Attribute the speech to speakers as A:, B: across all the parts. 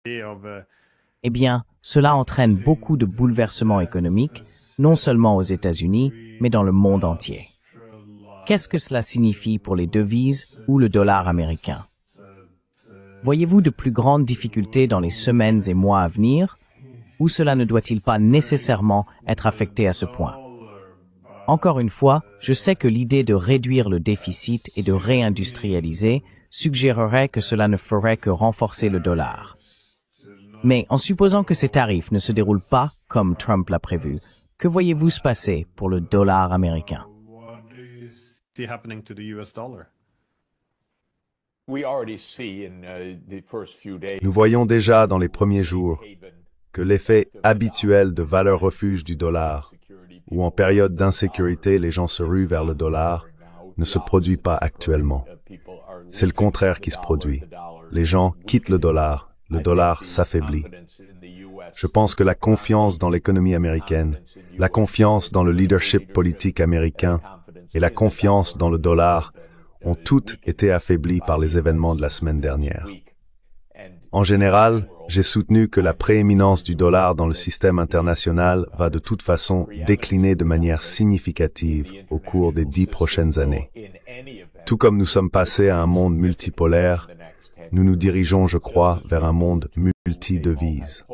A: Eh bien, cela entraîne beaucoup de bouleversements économiques, non seulement aux États-Unis, mais dans le monde entier. Qu'est-ce que cela signifie pour les devises ou le dollar américain? Voyez-vous de plus grandes difficultés dans les semaines et mois à venir, ou cela ne doit-il pas nécessairement être affecté à ce point? Encore une fois, je sais que l'idée de réduire le déficit et de réindustrialiser suggérerait que cela ne ferait que renforcer le dollar. Mais en supposant que ces tarifs ne se déroulent pas comme Trump l'a prévu, que voyez-vous se passer pour le dollar américain?
B: Nous voyons déjà dans les premiers jours que l'effet habituel de valeur refuge du dollar, où en période d'insécurité les gens se ruent vers le dollar, ne se produit pas actuellement. C'est le contraire qui se produit. Les gens quittent le dollar s'affaiblit. Je pense que la confiance dans l'économie américaine, la confiance dans le leadership politique américain et la confiance dans le dollar ont toutes été affaiblies par les événements de la semaine dernière. En général, j'ai soutenu que la prééminence du dollar dans le système international va de toute façon décliner de manière significative au cours des 10 prochaines années. Tout comme nous sommes passés à un monde multipolaire, nous nous dirigeons, je crois, vers un monde multi-devises.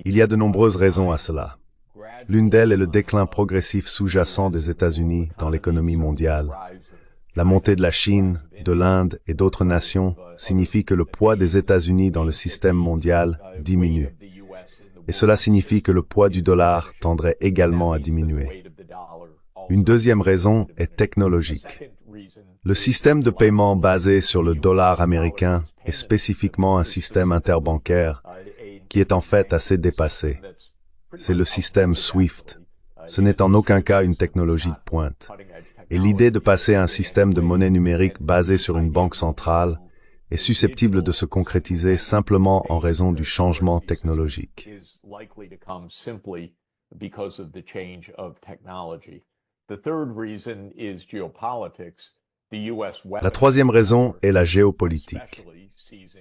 B: Il y a de nombreuses raisons à cela. L'une d'elles est le déclin progressif sous-jacent des États-Unis dans l'économie mondiale. La montée de la Chine, de l'Inde et d'autres nations signifie que le poids des États-Unis dans le système mondial diminue. Et cela signifie que le poids du dollar tendrait également à diminuer. Une deuxième raison est technologique. Le système de paiement basé sur le dollar américain est spécifiquement un système interbancaire qui est en fait assez dépassé. C'est le système SWIFT. Ce n'est en aucun cas une technologie de pointe. Et l'idée de passer à un système de monnaie numérique basé sur une banque centrale est susceptible de se concrétiser simplement en raison du changement technologique. La troisième raison est la géopolitique.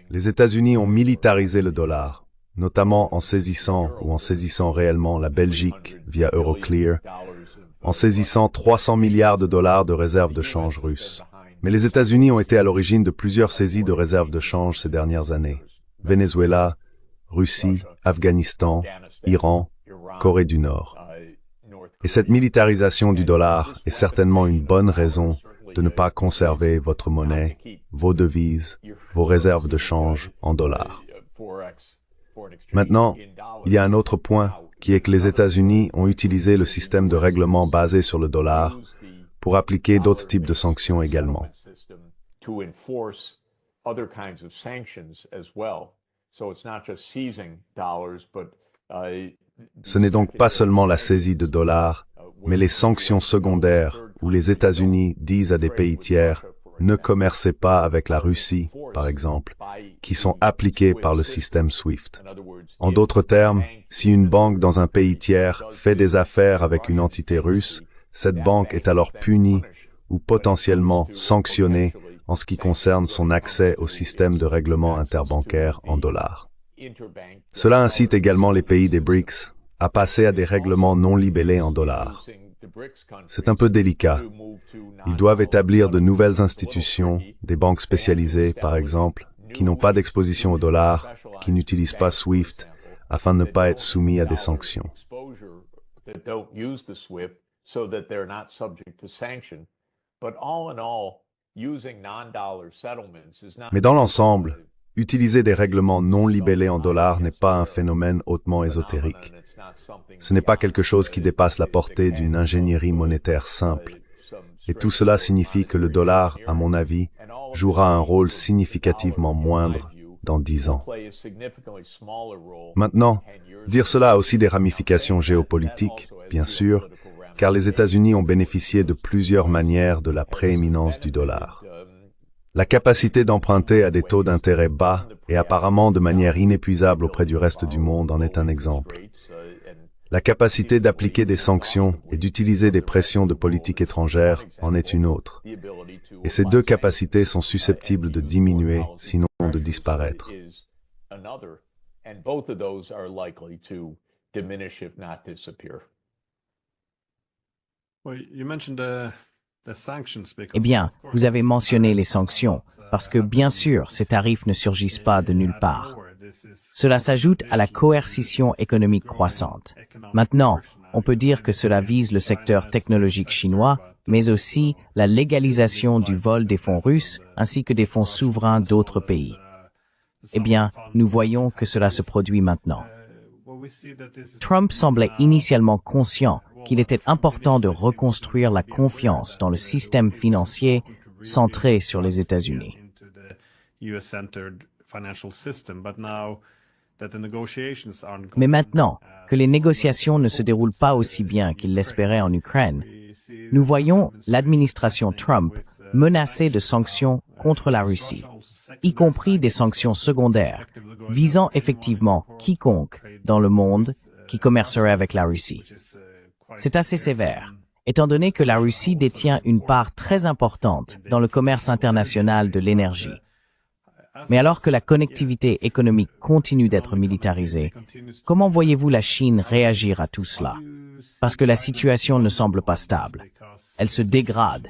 B: Les États-Unis ont militarisé le dollar, notamment en saisissant réellement la Belgique via Euroclear, en saisissant 300 milliards de dollars de réserves de change russes. Mais les États-Unis ont été à l'origine de plusieurs saisies de réserves de change ces dernières années. Venezuela, Russie, Afghanistan, Iran, Corée du Nord. Et cette militarisation du dollar est certainement une bonne raison de ne pas conserver votre monnaie, vos devises, vos réserves de change en dollars. Maintenant, il y a un autre point qui est que les États-Unis ont utilisé le système de règlement basé sur le dollar pour appliquer d'autres types de sanctions également. Ce n'est donc pas seulement la saisie de dollars, mais les sanctions secondaires où les États-Unis disent à des pays tiers « ne commercez pas avec la Russie », par exemple, qui sont appliquées par le système SWIFT. En d'autres termes, si une banque dans un pays tiers fait des affaires avec une entité russe, cette banque est alors punie ou potentiellement sanctionnée en ce qui concerne son accès au système de règlement interbancaire en dollars. Cela incite également les pays des BRICS à passer à des règlements non libellés en dollars. C'est un peu délicat. Ils doivent établir de nouvelles institutions, des banques spécialisées, par exemple, qui n'ont pas d'exposition au dollar, qui n'utilisent pas SWIFT, afin de ne pas être soumis à des sanctions. Mais dans l'ensemble, utiliser des règlements non libellés en dollars n'est pas un phénomène hautement ésotérique. Ce n'est pas quelque chose qui dépasse la portée d'une ingénierie monétaire simple. Et tout cela signifie que le dollar, à mon avis, jouera un rôle significativement moindre dans 10 ans. Maintenant, dire cela a aussi des ramifications géopolitiques, bien sûr, car les États-Unis ont bénéficié de plusieurs manières de la prééminence du dollar. La capacité d'emprunter à des taux d'intérêt bas et apparemment de manière inépuisable auprès du reste du monde en est un exemple. La capacité d'appliquer des sanctions et d'utiliser des pressions de politique étrangère en est une autre. Et ces deux capacités sont susceptibles de diminuer, sinon de disparaître.
A: Eh bien, vous avez mentionné les sanctions, parce que bien sûr, ces tarifs ne surgissent pas de nulle part. Cela s'ajoute à la coercition économique croissante. Maintenant, on peut dire que cela vise le secteur technologique chinois, mais aussi la légalisation du vol des fonds russes ainsi que des fonds souverains d'autres pays. Eh bien, nous voyons que cela se produit maintenant. Trump semblait initialement conscient qu'il était important de reconstruire la confiance dans le système financier centré sur les États-Unis. Mais maintenant que les négociations ne se déroulent pas aussi bien qu'il l'espérait en Ukraine, nous voyons l'administration Trump menacée de sanctions contre la Russie, y compris des sanctions secondaires, visant effectivement quiconque dans le monde qui commercerait avec la Russie. C'est assez sévère, étant donné que la Russie détient une part très importante dans le commerce international de l'énergie. Mais alors que la connectivité économique continue d'être militarisée, comment voyez-vous la Chine réagir à tout cela? Parce que la situation ne semble pas stable. Elle se dégrade,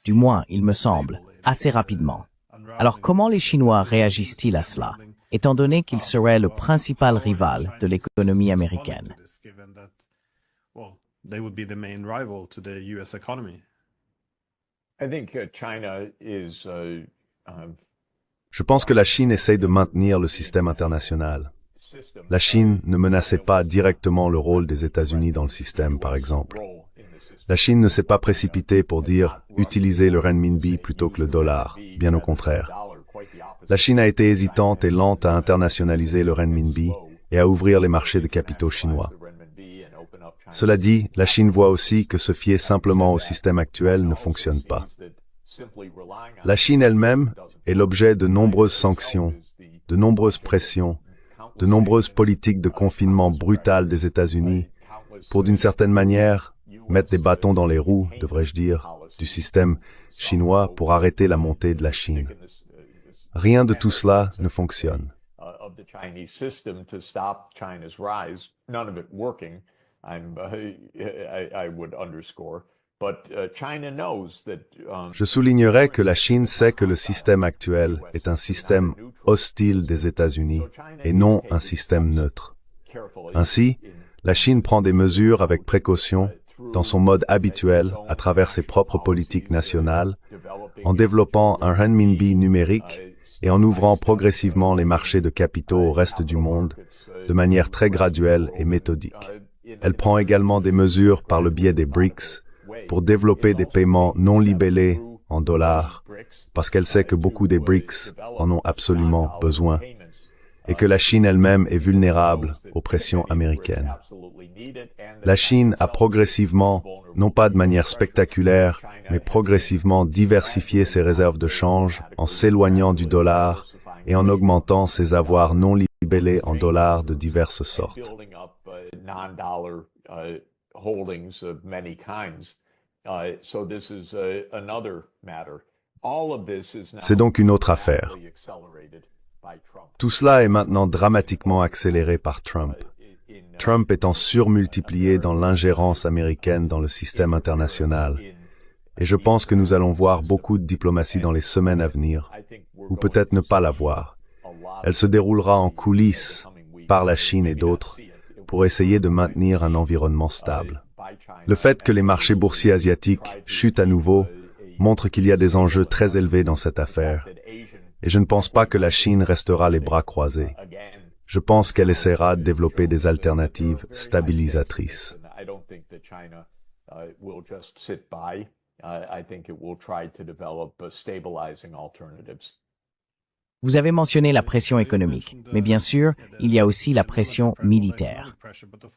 A: du moins, il me semble, assez rapidement. Alors comment les Chinois réagissent-ils à cela, étant donné qu'ils seraient le principal rival de l'économie américaine?
B: Je pense que la Chine essaye de maintenir le système international. La Chine ne menaçait pas directement le rôle des États-Unis dans le système, par exemple. La Chine ne s'est pas précipitée pour dire « utilisez le renminbi plutôt que le dollar », bien au contraire. La Chine a été hésitante et lente à internationaliser le renminbi et à ouvrir les marchés de capitaux chinois. Cela dit, la Chine voit aussi que se fier simplement au système actuel ne fonctionne pas. La Chine elle-même est l'objet de nombreuses sanctions, de nombreuses pressions, de nombreuses politiques de confinement brutales des États-Unis pour, d'une certaine manière, mettre des bâtons dans les roues, devrais-je dire, du système chinois pour arrêter la montée de la Chine. Rien de tout cela ne fonctionne. Je soulignerai que la Chine sait que le système actuel est un système hostile des États-Unis et non un système neutre. Ainsi, la Chine prend des mesures avec précaution dans son mode habituel à travers ses propres politiques nationales, en développant un renminbi numérique et en ouvrant progressivement les marchés de capitaux au reste du monde de manière très graduelle et méthodique. Elle prend également des mesures par le biais des BRICS pour développer des paiements non libellés en dollars, parce qu'elle sait que beaucoup des BRICS en ont absolument besoin, et que la Chine elle-même est vulnérable aux pressions américaines. La Chine a progressivement, non pas de manière spectaculaire, mais progressivement diversifié ses réserves de change en s'éloignant du dollar et en augmentant ses avoirs non libellés en dollars de diverses sortes. C'est donc une autre affaire. Tout cela est maintenant dramatiquement accéléré par Trump. Trump étant surmultiplié dans l'ingérence américaine dans le système international. Et je pense que nous allons voir beaucoup de diplomatie dans les semaines à venir, ou peut-être ne pas la voir. Elle se déroulera en coulisses par la Chine et d'autres pour essayer de maintenir un environnement stable. Le fait que les marchés boursiers asiatiques chutent à nouveau montre qu'il y a des enjeux très élevés dans cette affaire. Et je ne pense pas que la Chine restera les bras croisés. Je pense qu'elle essaiera de développer des alternatives stabilisatrices.
A: Vous avez mentionné la pression économique, mais bien sûr, il y a aussi la pression militaire.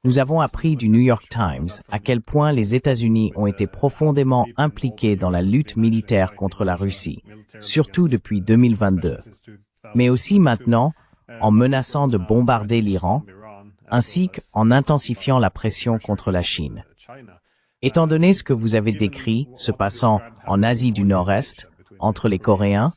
A: Nous avons appris du New York Times à quel point les États-Unis ont été profondément impliqués dans la lutte militaire contre la Russie, surtout depuis 2022. Mais aussi maintenant, en menaçant de bombarder l'Iran, ainsi qu'en intensifiant la pression contre la Chine. Étant donné ce que vous avez décrit se passant en Asie du Nord-Est, entre les Coréens,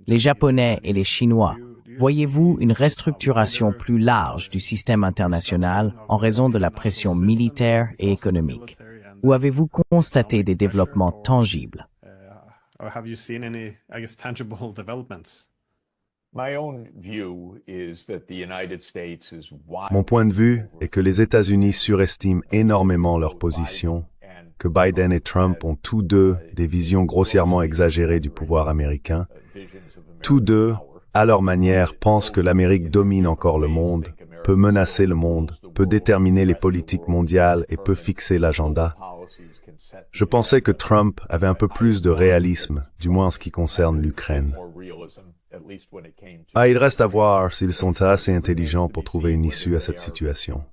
A: les Japonais et les Chinois, voyez-vous une restructuration plus large du système international en raison de la pression militaire et économique? Ou avez-vous constaté des développements tangibles?
B: Mon point de vue est que les États-Unis surestiment énormément leur position, que Biden et Trump ont tous deux des visions grossièrement exagérées du pouvoir américain. Tous deux, à leur manière, pensent que l'Amérique domine encore le monde, peut menacer le monde, peut déterminer les politiques mondiales et peut fixer l'agenda. Je pensais que Trump avait un peu plus de réalisme, du moins en ce qui concerne l'Ukraine. Il reste à voir s'ils sont assez intelligents pour trouver une issue à cette situation.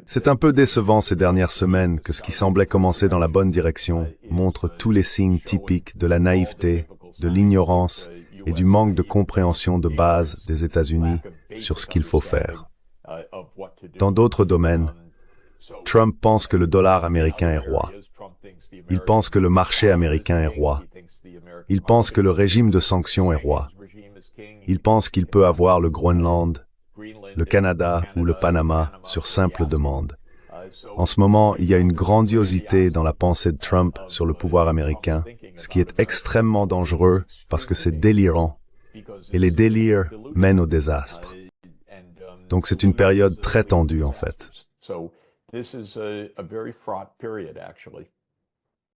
B: C'est un peu décevant ces dernières semaines que ce qui semblait commencer dans la bonne direction montre tous les signes typiques de la naïveté, de l'ignorance et du manque de compréhension de base des États-Unis sur ce qu'il faut faire. Dans d'autres domaines, Trump pense que le dollar américain est roi. Il pense que le marché américain est roi. Il pense que le régime de sanctions est roi. Il pense qu'il peut avoir le Groenland, le Canada ou le Panama sur simple demande. En ce moment, il y a une grandiosité dans la pensée de Trump sur le pouvoir américain, ce qui est extrêmement dangereux parce que c'est délirant. Et les délires mènent au désastre. Donc c'est une période très tendue en fait.
C: This is a very fraught period, actually.